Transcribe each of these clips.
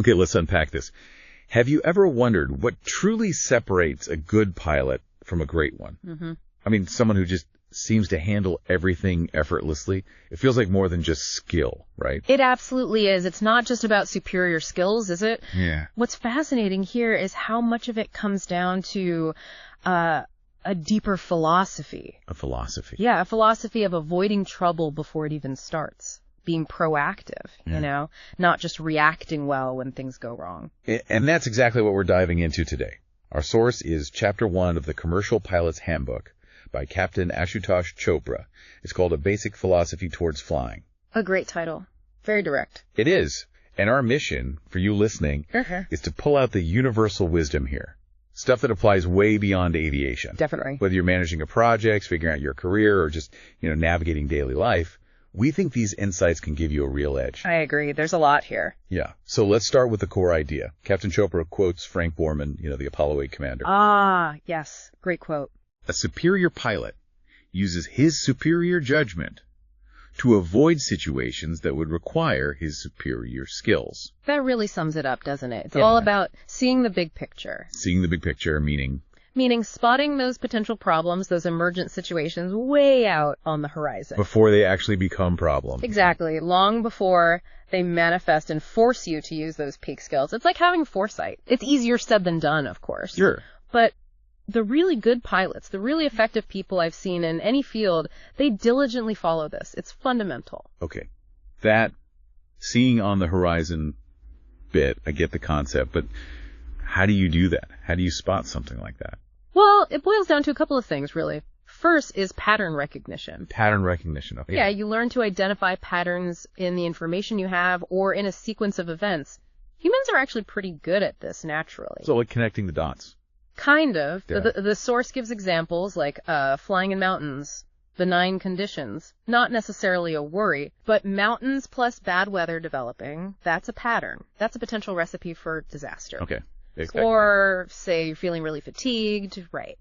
Okay, let's unpack this. Have you ever wondered what truly separates a good pilot from a great one? Mm-hmm. I mean, someone who just seems to handle everything effortlessly. It feels like more than just skill, right? It absolutely is. It's not just about superior skills, is it? Yeah. What's fascinating here is how much of it comes down to a deeper philosophy. A philosophy. Yeah, a philosophy of avoiding trouble before it even starts. Being proactive, not just reacting well when things go wrong. And that's exactly what we're diving into today. Our source is Chapter 1 of the Commercial Pilot's Handbook by Captain Ashutosh Chopra. It's called A Basic Philosophy Towards Flying. A great title. Very direct. It is. And our mission, for you listening, is to pull out the universal wisdom here. Stuff that applies way beyond aviation. Definitely. Whether you're managing a project, figuring out your career, or just, navigating daily life, we think these insights can give you a real edge. I agree. There's a lot here. Yeah. So let's start with the core idea. Captain Chopra quotes Frank Borman, the Apollo 8 commander. Ah, yes. Great quote. A superior pilot uses his superior judgment to avoid situations that would require his superior skills. That really sums it up, doesn't it? It's all about seeing the big picture. Seeing the big picture, meaning spotting those potential problems, those emergent situations way out on the horizon. Before they actually become problems. Exactly. Long before they manifest and force you to use those peak skills. It's like having foresight. It's easier said than done, of course. Sure. But the really good pilots, the really effective people I've seen in any field, they diligently follow this. It's fundamental. Okay. That seeing on the horizon bit, I get the concept, but how do you do that? How do you spot something like that? Well, it boils down to a couple of things, really. First is pattern recognition. Pattern recognition. Okay. Yeah, you learn to identify patterns in the information you have or in a sequence of events. Humans are actually pretty good at this naturally. So like connecting the dots. Kind of. Yeah. The source gives examples like flying in mountains, benign conditions, not necessarily a worry, but mountains plus bad weather developing, that's a pattern. That's a potential recipe for disaster. Okay. Exactly. Or, say, you're feeling really fatigued, right.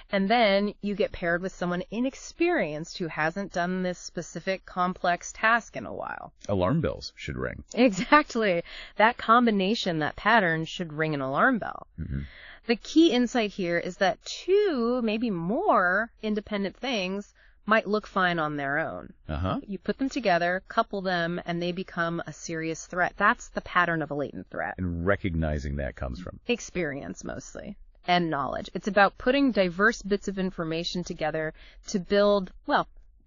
And then you get paired with someone inexperienced who hasn't done this specific complex task in a while. Alarm bells should ring. Exactly. That combination, that pattern should ring an alarm bell. Mm-hmm. The key insight here is that two, maybe more independent things might look fine on their own. Uh-huh. You put them together, couple them, and they become a serious threat. That's the pattern of a latent threat. And recognizing that comes from experience, mostly, and knowledge. It's about putting diverse bits of information together to build,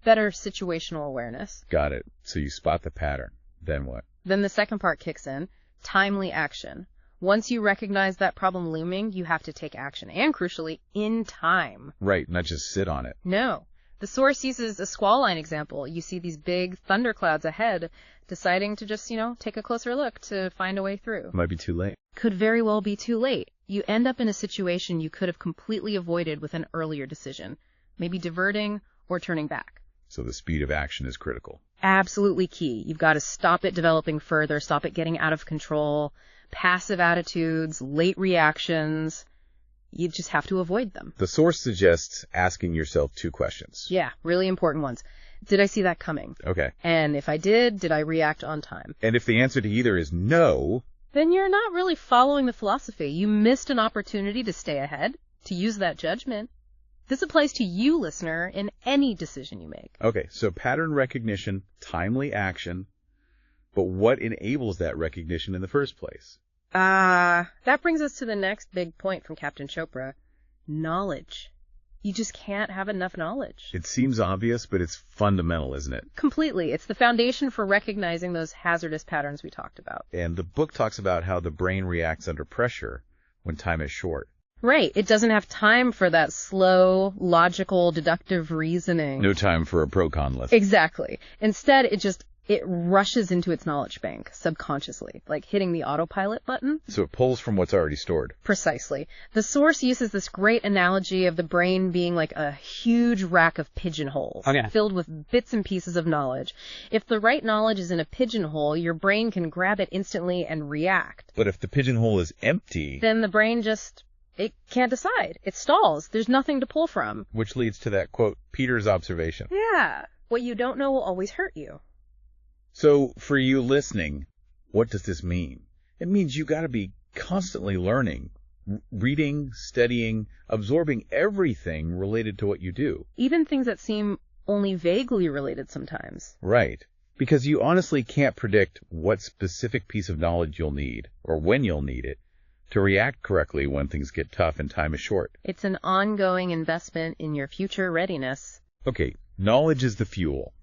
better situational awareness. Got it. So you spot the pattern. Then what? Then the second part kicks in, timely action. Once you recognize that problem looming, you have to take action, and crucially, in time. Right, not just sit on it. No. The source uses a squall line example. You see these big thunderclouds ahead, deciding to just, take a closer look to find a way through. It might be too late. Could very well be too late. You end up in a situation you could have completely avoided with an earlier decision, maybe diverting or turning back. So the speed of action is critical. Absolutely key. You've got to stop it developing further, stop it getting out of control, passive attitudes, late reactions. You just have to avoid them. The source suggests asking yourself two questions. Yeah, really important ones. Did I see that coming? Okay. And if I did I react on time? And if the answer to either is no, then you're not really following the philosophy. You missed an opportunity to stay ahead, to use that judgment. This applies to you, listener, in any decision you make. Okay, so pattern recognition, timely action, but what enables that recognition in the first place? That brings us to the next big point from Captain Chopra. Knowledge. You just can't have enough knowledge. It seems obvious, but it's fundamental, isn't it? Completely. It's the foundation for recognizing those hazardous patterns we talked about. And the book talks about how the brain reacts under pressure when time is short. Right. It doesn't have time for that slow, logical, deductive reasoning. No time for a pro-con list. Exactly. Instead, it rushes into its knowledge bank subconsciously, like hitting the autopilot button. So it pulls from what's already stored. Precisely. The source uses this great analogy of the brain being like a huge rack of pigeonholes, filled with bits and pieces of knowledge. If the right knowledge is in a pigeonhole, your brain can grab it instantly and react. But if the pigeonhole is empty, then the brain it can't decide. It stalls. There's nothing to pull from. Which leads to that, quote, Peter's observation. Yeah. What you don't know will always hurt you. So, for you listening, what does this mean? It means you got to be constantly learning, reading, studying, absorbing everything related to what you do. Even things that seem only vaguely related sometimes. Right. Because you honestly can't predict what specific piece of knowledge you'll need, or when you'll need it, to react correctly when things get tough and time is short. It's an ongoing investment in your future readiness. Okay, knowledge is the fuel.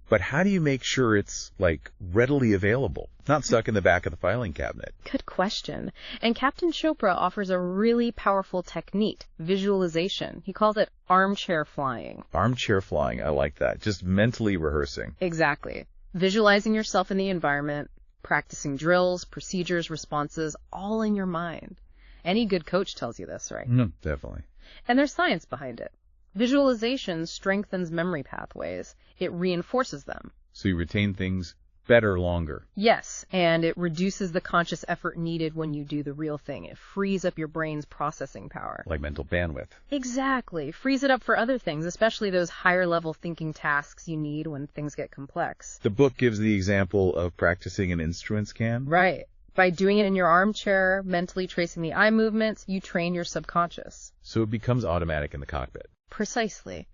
But how do you make sure it's, readily available, not stuck in the back of the filing cabinet? Good question. And Captain Chopra offers a really powerful technique, visualization. He calls it armchair flying. Armchair flying, I like that. Just mentally rehearsing. Exactly. Visualizing yourself in the environment, practicing drills, procedures, responses, all in your mind. Any good coach tells you this, right? No, definitely. And there's science behind it. Visualization strengthens memory pathways. It reinforces them. So you retain things better longer. Yes, and it reduces the conscious effort needed when you do the real thing. It frees up your brain's processing power. Like mental bandwidth. Exactly. Frees it up for other things, especially those higher-level thinking tasks you need when things get complex. The book gives the example of practicing an instrument scan. Right. By doing it in your armchair, mentally tracing the eye movements, you train your subconscious. So it becomes automatic in the cockpit. Precisely.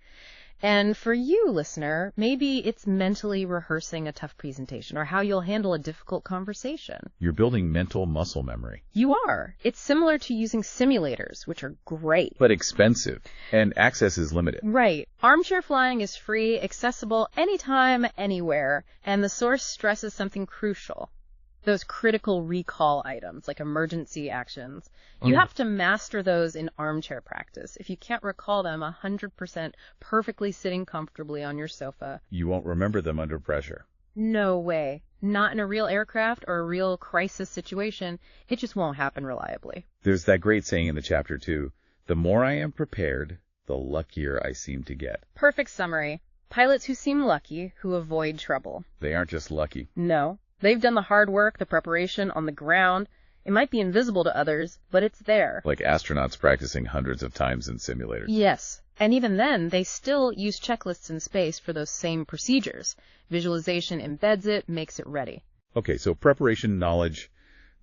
And for you, listener, maybe it's mentally rehearsing a tough presentation or how you'll handle a difficult conversation. You're building mental muscle memory. You are. It's similar to using simulators, which are great. But expensive, and access is limited. Right. Armchair flying is free, accessible anytime, anywhere, and the source stresses something crucial. Those critical recall items, like emergency actions. You have to master those in armchair practice. If you can't recall them 100% perfectly sitting comfortably on your sofa, you won't remember them under pressure. No way. Not in a real aircraft or a real crisis situation. It just won't happen reliably. There's that great saying in the chapter, too. The more I am prepared, the luckier I seem to get. Perfect summary. Pilots who seem lucky, who avoid trouble. They aren't just lucky. No. They've done the hard work, the preparation on the ground. It might be invisible to others, but it's there. Like astronauts practicing hundreds of times in simulators. Yes. And even then, they still use checklists in space for those same procedures. Visualization embeds it, makes it ready. Okay, so preparation, knowledge,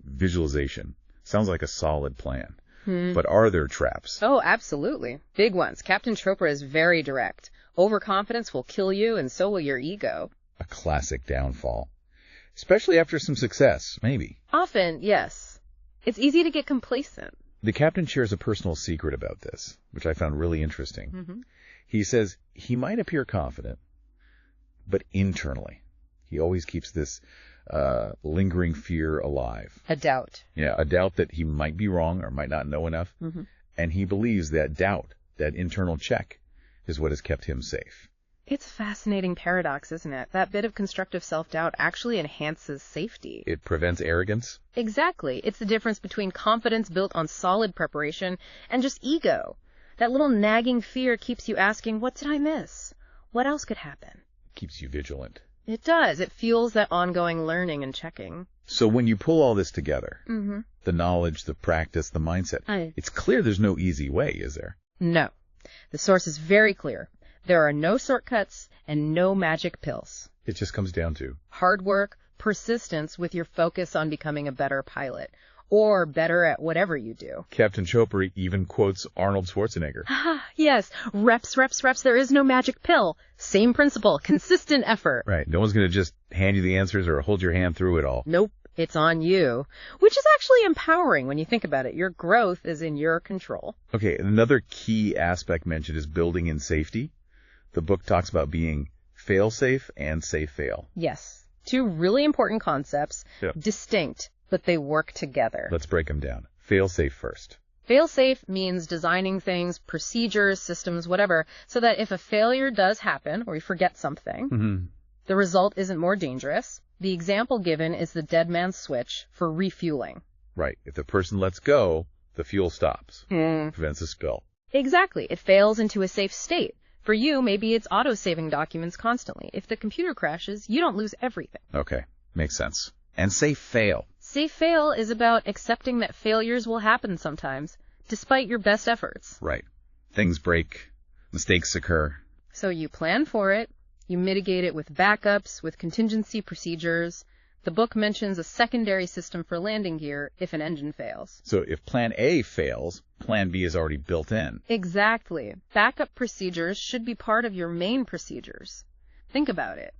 visualization. Sounds like a solid plan. But are there traps? Oh, absolutely. Big ones. Captain Chopra is very direct. Overconfidence will kill you, and so will your ego. A classic downfall. Especially after some success, maybe. Often, yes. It's easy to get complacent. The captain shares a personal secret about this, which I found really interesting. He says he might appear confident, but internally, he always keeps this lingering fear alive. A doubt. Yeah, a doubt that he might be wrong or might not know enough. And he believes that doubt, that internal check, is what has kept him safe. It's a fascinating paradox, isn't it? That bit of constructive self-doubt actually enhances safety. It prevents arrogance? Exactly. It's the difference between confidence built on solid preparation and just ego. That little nagging fear keeps you asking, what did I miss? What else could happen? Keeps you vigilant. It does. It fuels that ongoing learning and checking. So when you pull all this together, the knowledge, the practice, the mindset, it's clear there's no easy way, is there? No. The source is very clear. There are no shortcuts and no magic pills. It just comes down to hard work, persistence with your focus on becoming a better pilot, or better at whatever you do. Captain Chopra even quotes Arnold Schwarzenegger. Yes, reps, reps, reps. There is no magic pill. Same principle, consistent effort. Right. No one's going to just hand you the answers or hold your hand through it all. Nope. It's on you, which is actually empowering when you think about it. Your growth is in your control. Okay, another key aspect mentioned is building in safety. The book talks about being fail-safe and safe-fail. Yes. Two really important concepts, distinct, but they work together. Let's break them down. Fail-safe first. Fail-safe means designing things, procedures, systems, whatever, so that if a failure does happen, or you forget something, the result isn't more dangerous. The example given is the dead man's switch for refueling. Right. If the person lets go, the fuel stops. Prevents a spill. Exactly. It fails into a safe state. For you, maybe it's auto-saving documents constantly. If the computer crashes, you don't lose everything. Okay, makes sense. And safe fail. Safe fail is about accepting that failures will happen sometimes, despite your best efforts. Right. Things break, mistakes occur. So you plan for it, you mitigate it with backups, with contingency procedures, The book mentions a secondary system for landing gear if an engine fails. So if Plan A fails, Plan B is already built in. Exactly. Backup procedures should be part of your main procedures. Think about it.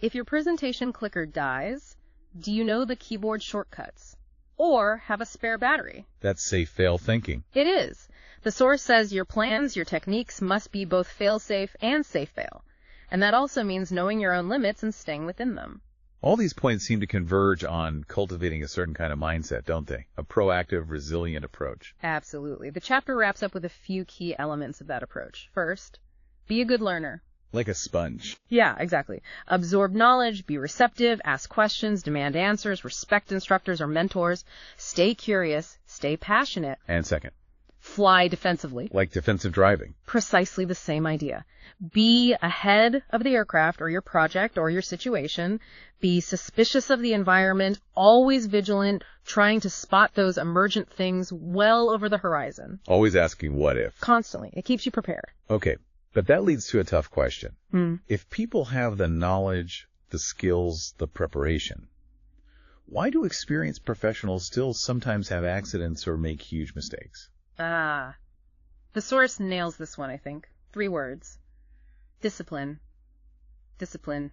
If your presentation clicker dies, do you know the keyboard shortcuts? Or have a spare battery? That's safe-fail thinking. It is. The source says your plans, your techniques must be both fail-safe and safe-fail. And that also means knowing your own limits and staying within them. All these points seem to converge on cultivating a certain kind of mindset, don't they? A proactive, resilient approach. Absolutely. The chapter wraps up with a few key elements of that approach. First, be a good learner. Like a sponge. Yeah, exactly. Absorb knowledge, be receptive, ask questions, demand answers, respect instructors or mentors, stay curious, stay passionate. And second, fly defensively. Like defensive driving. Precisely the same idea. Be ahead of the aircraft or your project or your situation. Be suspicious of the environment, always vigilant, trying to spot those emergent things well over the horizon. Always asking what if. Constantly. It keeps you prepared. Okay, but that leads to a tough question. If people have the knowledge, the skills, the preparation, why do experienced professionals still sometimes have accidents or make huge mistakes? The source nails this one, I think. 3 words. Discipline. Discipline.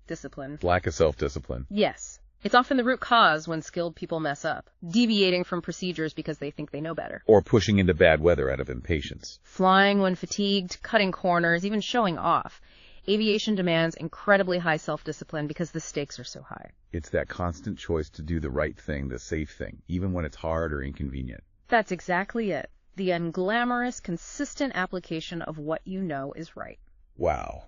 Discipline. Lack of self-discipline. Yes. It's often the root cause when skilled people mess up, deviating from procedures because they think they know better. Or pushing into bad weather out of impatience. Flying when fatigued, cutting corners, even showing off. Aviation demands incredibly high self-discipline because the stakes are so high. It's that constant choice to do the right thing, the safe thing, even when it's hard or inconvenient. That's exactly it. The unglamorous, consistent application of what you know is right. Wow.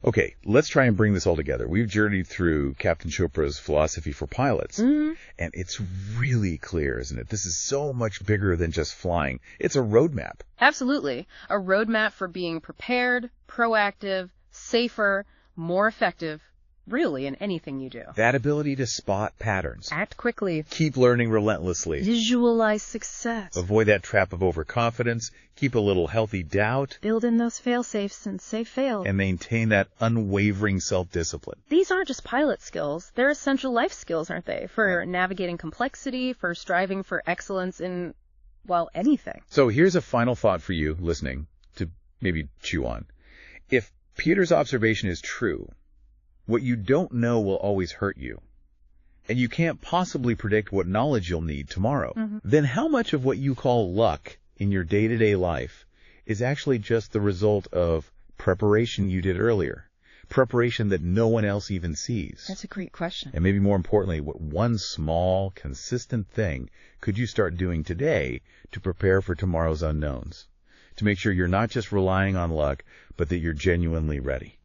Okay, let's try and bring this all together. We've journeyed through Captain Chopra's philosophy for pilots, and it's really clear, isn't it? This is so much bigger than just flying. It's a roadmap. Absolutely. A roadmap for being prepared, proactive, safer, more effective, really, in anything you do. That ability to spot patterns. Act quickly. Keep learning relentlessly. Visualize success. Avoid that trap of overconfidence. Keep a little healthy doubt. Build in those fail-safes and say fail. And maintain that unwavering self-discipline. These aren't just pilot skills. They're essential life skills, aren't they? For navigating complexity, for striving for excellence in, well, anything. So here's a final thought for you listening to maybe chew on. If Peter's observation is true, what you don't know will always hurt you, and you can't possibly predict what knowledge you'll need tomorrow, then how much of what you call luck in your day-to-day life is actually just the result of preparation you did earlier, preparation that no one else even sees? That's a great question. And maybe more importantly, what one small, consistent thing could you start doing today to prepare for tomorrow's unknowns, to make sure you're not just relying on luck, but that you're genuinely ready?